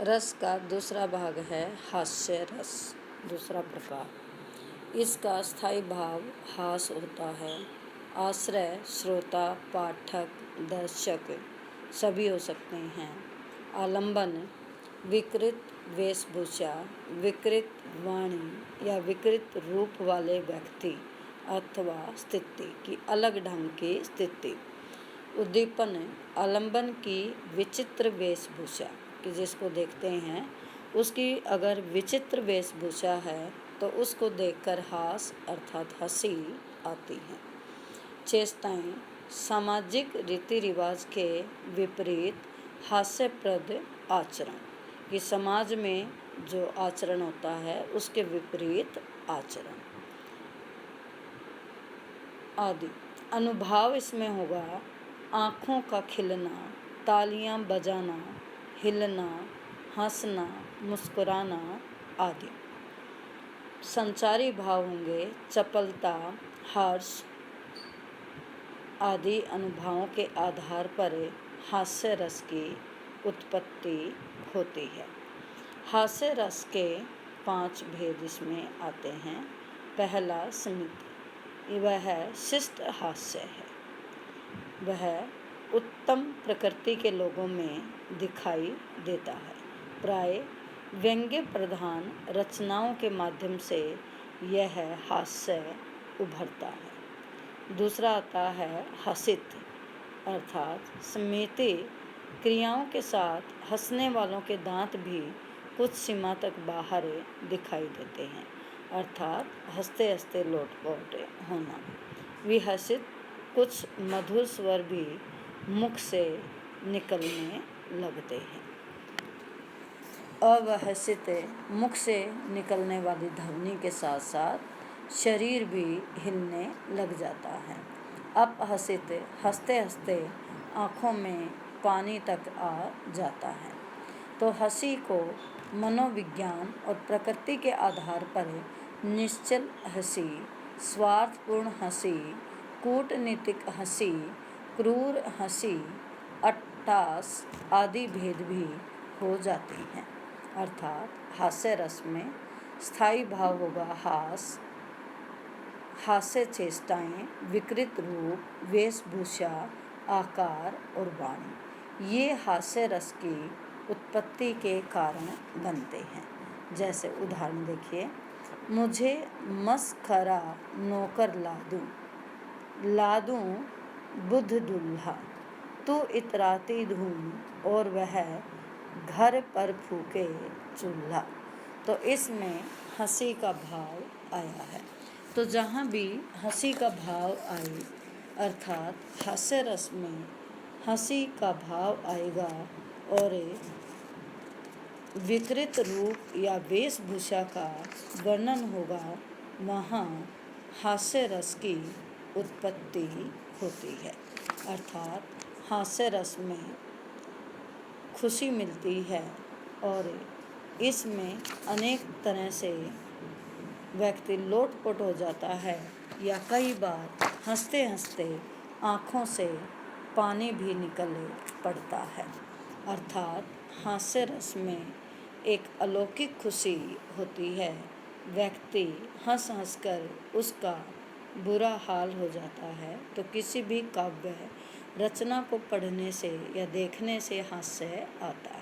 रस का दूसरा भाग है हास्य रस। दूसरा प्रकार। इसका स्थायी भाव हास होता है। आश्रय श्रोता, पाठक, दर्शक सभी हो सकते हैं। आलंबन विकृत वेशभूषा, विकृत वाणी या विकृत रूप वाले व्यक्ति अथवा स्थिति की अलग ढंग की स्थिति। उद्दीपन आलंबन की विचित्र वेशभूषा, कि जिसको देखते हैं उसकी अगर विचित्र वेशभूषा है तो उसको देखकर हास अर्थात हंसी आती है। चेष्टाएं सामाजिक रीति रिवाज के विपरीत हास्यप्रद आचरण, कि समाज में जो आचरण होता है उसके विपरीत आचरण आदि। अनुभाव इसमें होगा आँखों का खिलना, तालियां बजाना, हिलना, हंसना, मुस्कुराना आदि। संचारी भाव होंगे चपलता, हर्ष आदि। अनुभावों के आधार पर हास्य रस की उत्पत्ति होती है। हास्य रस के 5 भेद इसमें आते हैं। पहला स्मित, वह शिष्ट हास्य है। वह उत्तम प्रकृति के लोगों में दिखाई देता है। प्राय व्यंग्य प्रधान रचनाओं के माध्यम से यह हास्य उभरता है। दूसरा आता है हसित, अर्थात स्मृति क्रियाओं के साथ हंसने वालों के दांत भी कुछ सीमा तक बाहर दिखाई देते हैं, अर्थात हंसते हंसते लोटपोट होना। विहसित, कुछ मधुर स्वर भी मुख से निकलने लगते हैं। अवहसित, मुख से निकलने वाली ध्वनि के साथ साथ शरीर भी हिलने लग जाता है। अपहसित, हंसते हंसते आँखों में पानी तक आ जाता है। तो हंसी को मनोविज्ञान और प्रकृति के आधार पर निश्चल हंसी, स्वार्थपूर्ण हंसी, कूटनीतिक हंसी, क्रूर हंसी, अट्टहास आदि भेद भी हो जाती हैं। अर्थात हास्य रस में स्थायी भाव होगा हास, हास्य चेष्टाएं, विकृत रूप, वेशभूषा, आकार और वाणी, ये हास्य रस की उत्पत्ति के कारण बनते हैं। जैसे उदाहरण देखिए, मुझे मसखरा नौकर लादूं बुद्ध दुल्हा, तू इतराती धूम और वह घर पर फूके चूल्हा। तो इसमें हंसी का भाव आया है। तो जहाँ भी हंसी का भाव आए, अर्थात हास्य रस में हंसी का भाव आएगा और विकृत रूप या वेशभूषा का वर्णन होगा, वहाँ हास्य रस की उत्पत्ति होती है। अर्थात हास्य रस में खुशी मिलती है और इसमें अनेक तरह से व्यक्ति लोटपोट हो जाता है या कई बार हंसते हंसते आँखों से पानी भी निकल पड़ता है। अर्थात हास्य रस में एक अलौकिक खुशी होती है। व्यक्ति हंस हंस कर उसका बुरा हाल हो जाता है। तो किसी भी काव्य रचना को पढ़ने से या देखने से हास्य आता है।